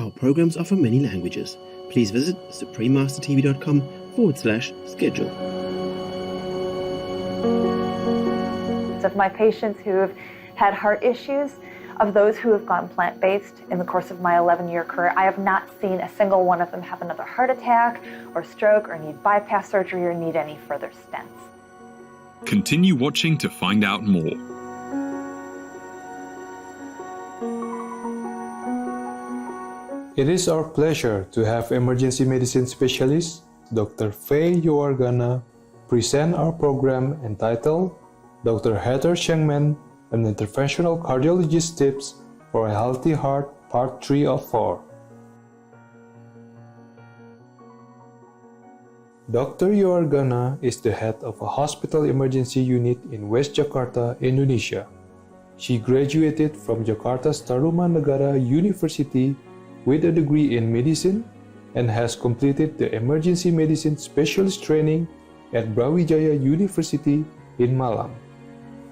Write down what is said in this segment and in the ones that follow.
Our programs offer many languages. Please visit suprememastertv.com/schedule. Of my patients who have had heart issues, of those who have gone plant-based in the course of my 11-year career, I have not seen a single one of them have another heart attack or stroke or need bypass surgery or need any further stents. Continue watching to find out more. It is our pleasure to have emergency medicine specialist Dr. Faye Yowargana present our program entitled Dr. Heather Shenkman, an Interventional Cardiologist Tips for a Healthy Heart, Part 3 of 4. Dr. Yowargana is the head of a hospital emergency unit in West Jakarta, Indonesia. She graduated from Jakarta's Tarumanagara University with a degree in medicine and has completed the emergency medicine specialist training at Brawijaya University in Malang.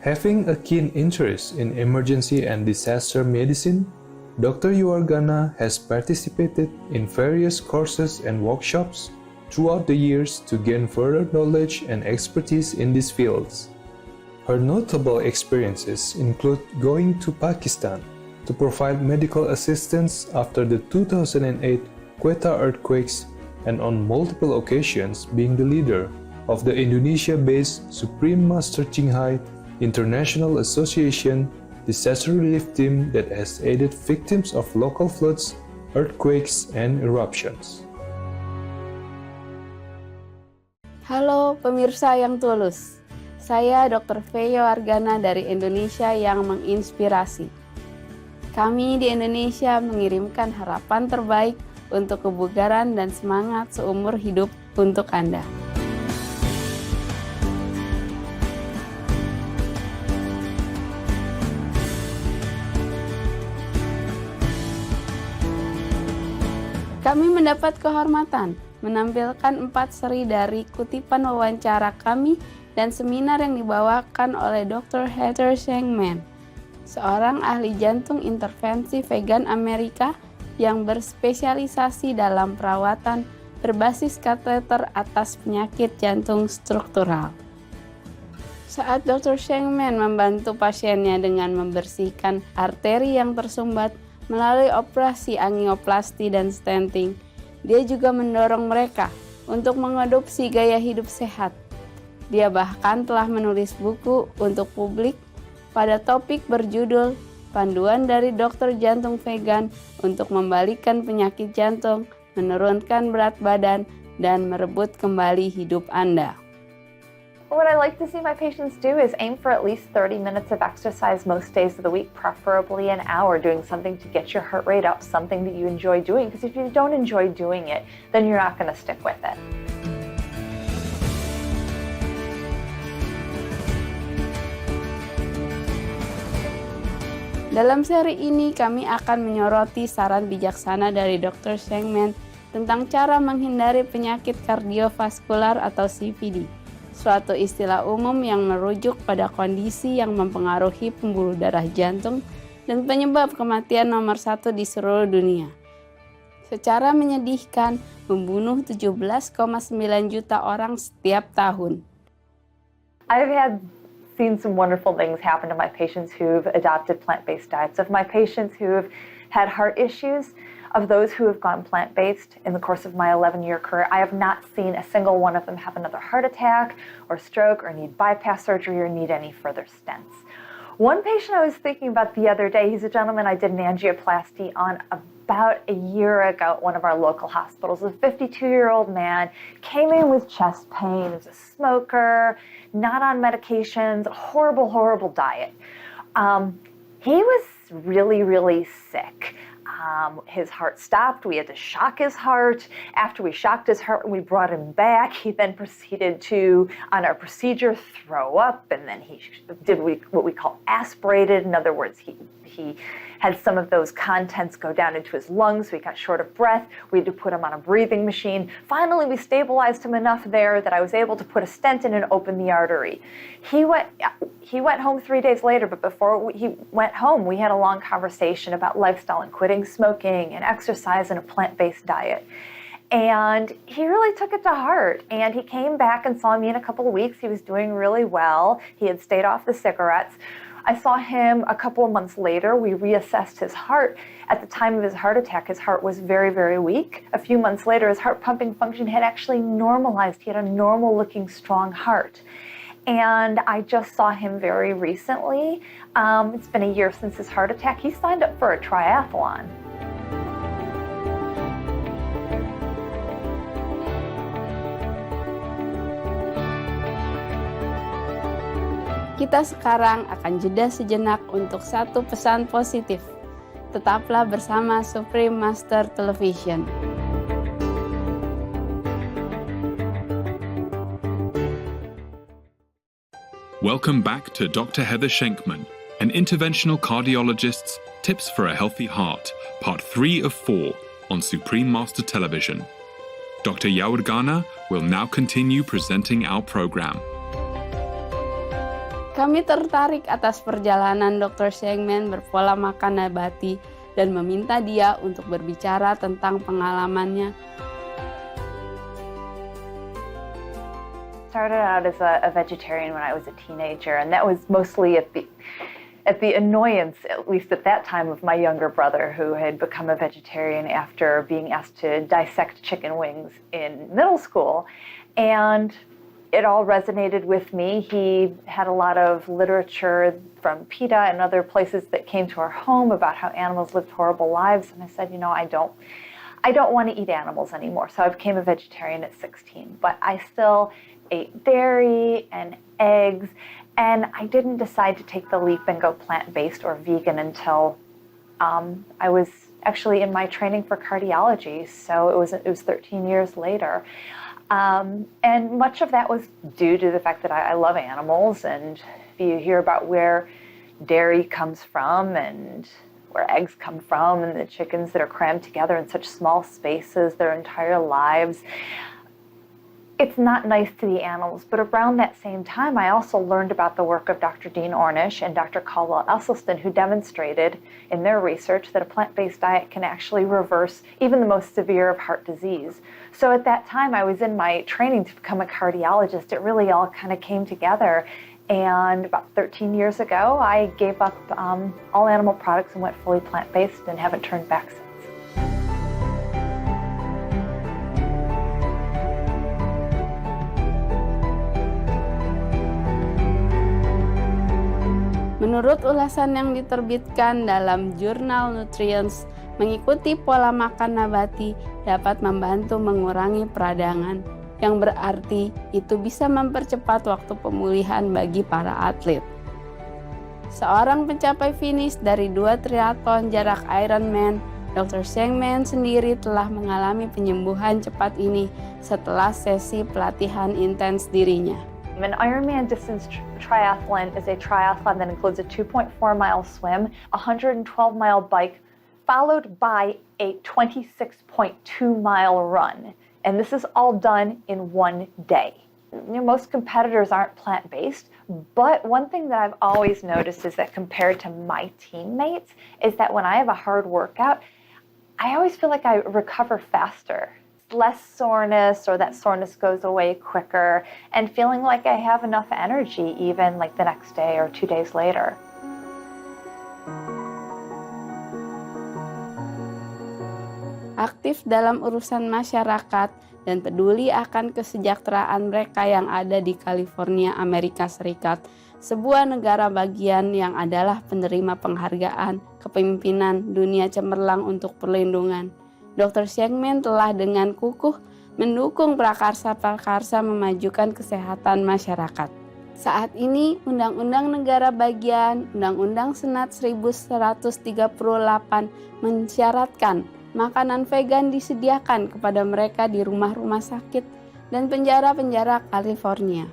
Having a keen interest in emergency and disaster medicine, Dr. Yowargana has participated in various courses and workshops throughout the years to gain further knowledge and expertise in these fields. Her notable experiences include going to Pakistan to provide medical assistance after the 2008 Quetta earthquakes and on multiple occasions being the leader of the Indonesia-based Supreme Master Qinghai International Association disaster relief team that has aided victims of local floods, earthquakes, and eruptions. Halo pemirsa yang tulus, saya Dr. Faye Yowargana dari Indonesia yang menginspirasi. Kami di Indonesia mengirimkan harapan terbaik untuk kebugaran dan semangat seumur hidup untuk Anda. Kami mendapat kehormatan menampilkan 4 seri dari kutipan wawancara kami dan seminar yang dibawakan oleh Dr. Heather Shenkman, seorang ahli jantung intervensi vegan Amerika yang berspesialisasi dalam perawatan berbasis kateter atas penyakit jantung struktural. Saat Dr. Shenkman membantu pasiennya dengan membersihkan arteri yang tersumbat melalui operasi angioplasti dan stenting, dia juga mendorong mereka untuk mengadopsi gaya hidup sehat. Dia bahkan telah menulis buku untuk publik pada topik berjudul Panduan dari Dokter Jantung Vegan untuk Membalikkan Penyakit Jantung, Menurunkan Berat Badan, dan Merebut Kembali Hidup Anda. What I like to see my patients do is aim for at least 30 minutes of exercise most days of the week, preferably an hour, doing something to get your heart rate up, something that you enjoy doing, because if you don't enjoy doing it, then you're not going to stick with it. Dalam seri ini kami akan menyoroti saran bijaksana dari Dr. Shenkman tentang cara menghindari penyakit kardiovaskular atau CVD, suatu istilah umum yang merujuk pada kondisi yang mempengaruhi pembuluh darah jantung dan penyebab kematian nomor 1 di seluruh dunia. Secara menyedihkan, membunuh 17,9 juta orang setiap tahun. I've seen some wonderful things happen to my patients who've adopted plant-based diets. Of my patients who have had heart issues, of those who have gone plant-based in the course of my 11-year career, I have not seen a single one of them have another heart attack or stroke or need bypass surgery or need any further stents. One patient I was thinking about the other day, he's a gentleman I did an angioplasty on about a year ago at one of our local hospitals. A 52-year-old man came in with chest pain, was a smoker, not on medications, horrible, horrible diet. He was really, really sick. His heart stopped. We had to shock his heart. After we shocked his heart and we brought him back, he then proceeded to, on our procedure, throw up, and then he did what we call aspirated. In other words, he he had some of those contents go down into his lungs, so he got short of breath. We had to put him on a breathing machine. Finally, we stabilized him enough there that I was able to put a stent in and open the artery. He went home 3 days later, but before he went home, we had a long conversation about lifestyle and quitting smoking and exercise and a plant-based diet. And he really took it to heart. And he came back and saw me in a couple of weeks. He was doing really well. He had stayed off the cigarettes. I saw him a couple of months later. We reassessed his heart. At the time of his heart attack, his heart was very, very weak. A few months later, his heart pumping function had actually normalized. He had a normal-looking, strong heart. And I just saw him very recently. It's been a year since his heart attack. He signed up for a triathlon. Kita sekarang akan jeda sejenak untuk satu pesan positif. Tetaplah bersama Supreme Master Television. Welcome back to Dr. Heather Shenkman, an interventional cardiologist's Tips for a Healthy Heart, part 3 of 4 on Supreme Master Television. Dr. Yowargana will now continue presenting our program. Kami tertarik atas perjalanan Dr. Shenkman berpola makan nabati dan meminta dia untuk berbicara tentang pengalamannya. Started out as a vegetarian when I was a teenager, and that was mostly at the annoyance, at least at that time, of my younger brother, who had become a vegetarian after being asked to dissect chicken wings in middle school. And it all resonated with me. He had a lot of literature from PETA and other places that came to our home about how animals lived horrible lives. And I said, I don't want to eat animals anymore. So I became a vegetarian at 16. But I still ate dairy and eggs. And I didn't decide to take the leap and go plant-based or vegan until I was actually in my training for cardiology. So it was 13 years later. And much of that was due to the fact that I love animals, and if you hear about where dairy comes from and where eggs come from and the chickens that are crammed together in such small spaces their entire lives, it's not nice to the animals. But around that same time, I also learned about the work of Dr. Dean Ornish and Dr. Caldwell Esselstyn, who demonstrated in their research that a plant-based diet can actually reverse even the most severe of heart disease. So at that time, I was in my training to become a cardiologist. It really all kind of came together. And about 13 years ago, I gave up all animal products and went fully plant-based and haven't turned back since. Menurut ulasan yang diterbitkan dalam jurnal Nutrients, mengikuti pola makan nabati dapat membantu mengurangi peradangan, yang berarti itu bisa mempercepat waktu pemulihan bagi para atlet. Seorang pencapai finish dari 2 triathlon jarak Ironman, Dr. Shenkman sendiri telah mengalami penyembuhan cepat ini setelah sesi pelatihan intens dirinya. An Ironman distance triathlon is a triathlon that includes a 2.4-mile swim, a 112-mile bike, followed by a 26.2-mile run. And this is all done in one day. Most competitors aren't plant-based, but one thing that I've always noticed is that compared to my teammates is that when I have a hard workout, I always feel like I recover faster. Less soreness, or that soreness goes away quicker, and feeling like I have enough energy even like the next day or 2 days later. Aktif dalam urusan masyarakat dan peduli akan kesejahteraan mereka yang ada di California, Amerika Serikat, sebuah negara bagian yang adalah penerima penghargaan kepemimpinan dunia cemerlang untuk perlindungan. Dr. Shenkman telah dengan kukuh mendukung prakarsa-prakarsa memajukan kesehatan masyarakat. Saat ini, Undang-Undang Negara Bagian, Undang-Undang Senat 1138 mensyaratkan makanan vegan disediakan kepada mereka di rumah-rumah sakit dan penjara-penjara California.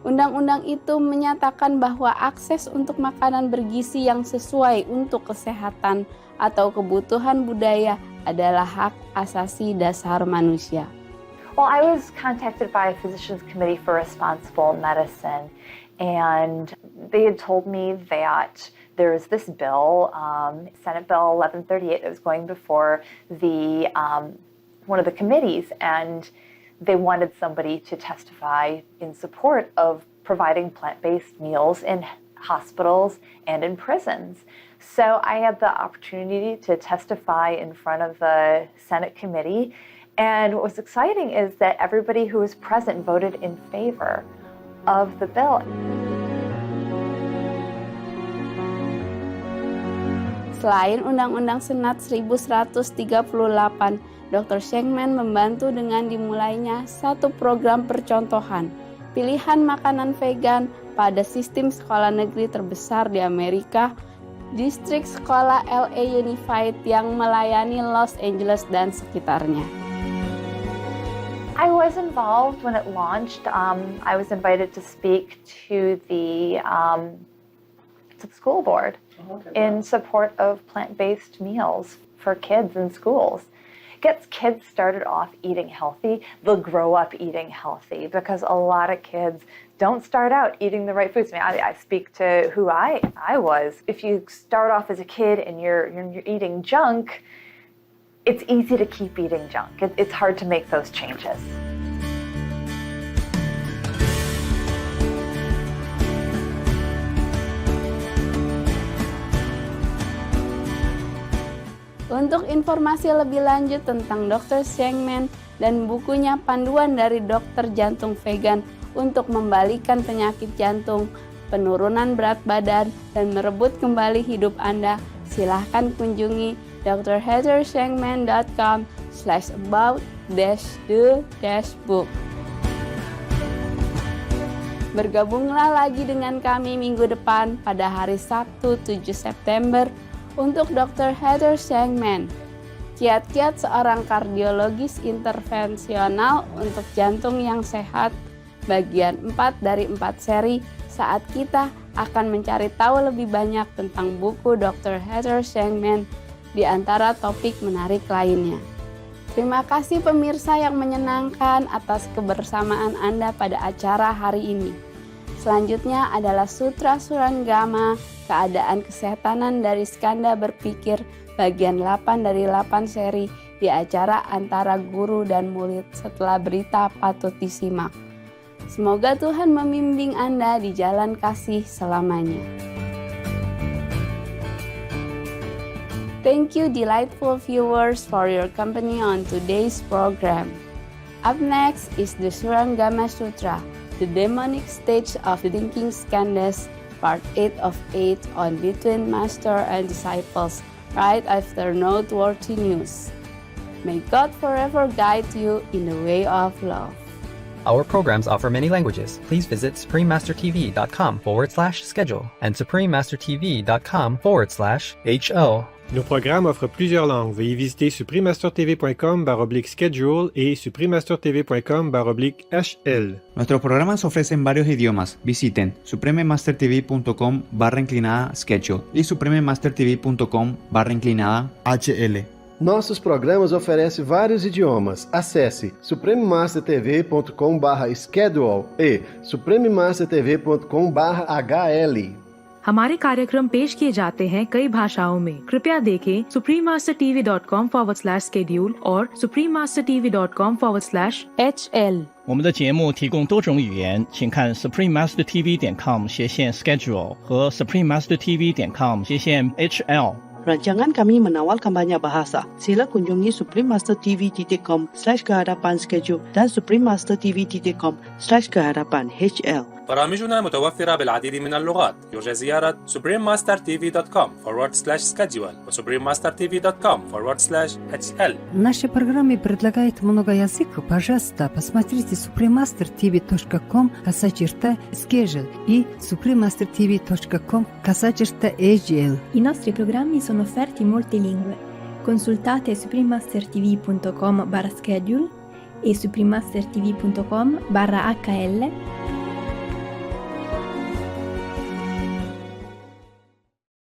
Undang-undang itu menyatakan bahwa akses untuk makanan bergizi yang sesuai untuk kesehatan atau kebutuhan budaya adalah hak asasi dasar manusia. Well, I was contacted by a physicians committee for responsible medicine, and they had told me that there's this bill, Senate Bill 1138, that was going before the one of the committees, and they wanted somebody to testify in support of providing plant-based meals in hospitals and in prisons. So I had the opportunity to testify in front of the Senate committee, and what was exciting is that everybody who was present voted in favor of the bill. Selain Undang-Undang Senat 1138, Dr. Shenkman membantu dengan dimulainya satu program percontohan pilihan makanan vegan pada sistem sekolah negeri terbesar di Amerika, distrik sekolah LA Unified yang melayani Los Angeles dan sekitarnya. I was involved when it launched. I was invited to speak to the school board in support of plant-based meals for kids in schools. Gets kids started off eating healthy, they'll grow up eating healthy, because a lot of kids don't start out eating the right foods. I speak to who I was. If you start off as a kid and you're eating junk, it's easy to keep eating junk. It's hard to make those changes. Untuk informasi lebih lanjut tentang Dr. Shenkman dan bukunya Panduan dari Dokter Jantung Vegan untuk membalikan penyakit jantung, penurunan berat badan, dan merebut kembali hidup Anda, silahkan kunjungi drheathershenkman.com/about-the-book. Bergabunglah lagi dengan kami minggu depan pada hari Sabtu 7 September untuk Dr. Heather Shenkman, kiat-kiat seorang kardiologis intervensional untuk jantung yang sehat, bagian 4 dari 4 seri, saat kita akan mencari tahu lebih banyak tentang buku Dr. Heather Shenkman di antara topik menarik lainnya. Terima kasih pemirsa yang menyenangkan atas kebersamaan Anda pada acara hari ini. Selanjutnya adalah Sutra Surangama, keadaan kesehatanan dari skanda berpikir, bagian 8 dari 8 seri di acara antara guru dan murid setelah berita patut disimak. Semoga Tuhan membimbing Anda di jalan kasih selamanya. Thank you, delightful viewers, for your company on today's program. Up next is the Surangama Sutra, the demonic stage of the thinking skandhas, part 8 of 8 on between master and disciples, right after noteworthy news. May God forever guide you in the way of love. Our programs offer many languages. Please visit suprememastertv.com/schedule and suprememastertv.com/HL. Nos programmes offrent plusieurs langues. Veuillez visiter suprememastertv.com/schedule et suprememastertv.com/HL. Nuestros programas ofrecen varios idiomas. Visiten suprememastertv.com/schedule e suprememastertv.com/HL. Nossos programas oferecem vários idiomas. Acesse suprememastertv.com/schedule e suprememastertv.com/HL. हमारे कार्यक्रम पेश किए जाते हैं कई भाषाओं में। कृपया देखें suprememastertv.com/schedule और suprememastertv.com/HL。我们的节目提供多种语言，请看 suprememastertv.com/schedule 和 suprememastertv.com/HL。 Rancangan kami menawar banyak bahasa. Sila kunjungi suprememastertv.com/kehadapan-schedule dan suprememastertv.com/kehadapan-HL. برامجنا متوفرة بالعديد من اللغات. يرجى زيارة suprememastertv.com/schedule و suprememastertv.com/HL. Наши программы предлагают много языков. Пожалуйста, посмотрите suprememastertv.com/schedule и suprememastertv.com/HL. I nostri programmi sono offerti in molte lingue. Consultate suprememastertv.com/schedule e suprememastertv.com/HL